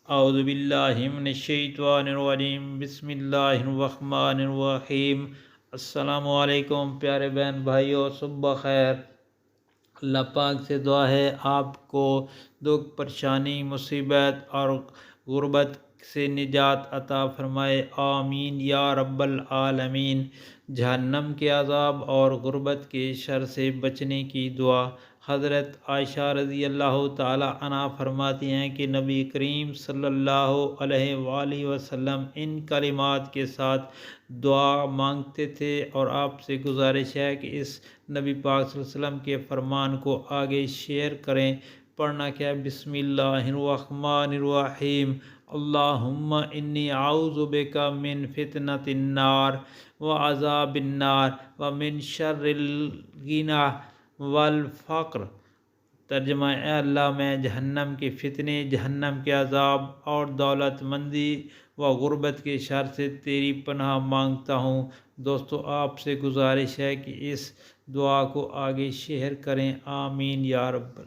اعوذ باللہ من الشیطان الرجیم، بسم اللہ الرحمن الرحیم۔ السلام علیکم پیارے بہن بھائیو، صبح خیر۔ اللہ پاک سے دعا ہے آپ کو دکھ، پریشانی، مصیبت اور غربت سے نجات عطا فرمائے، آمین یا رب العالمین۔ جہنم کے عذاب اور غربت کے شر سے بچنے کی دعا۔ حضرت عائشہ رضی اللہ تعالی عنہ فرماتی ہیں کہ نبی کریم صلی اللہ علیہ وآلہ وسلم ان کلمات کے ساتھ دعا مانگتے تھے، اور آپ سے گزارش ہے کہ اس نبی پاک صلی اللہ علیہ وسلم کے فرمان کو آگے شیئر کریں۔ پڑھنا کیا؟ بسم اللہ الرحمن الرحیم، اللہم انی اعوذ بک من فتنۃ النار وعذاب النار ومن شر الغنی والفقر۔ ترجمہ: اے اللہ، میں جہنم کے فتنے، جہنم کے عذاب اور دولت مندی و غربت کے شر سے تیری پناہ مانگتا ہوں۔ دوستو، آپ سے گزارش ہے کہ اس دعا کو آگے شیئر کریں، آمین یا رب۔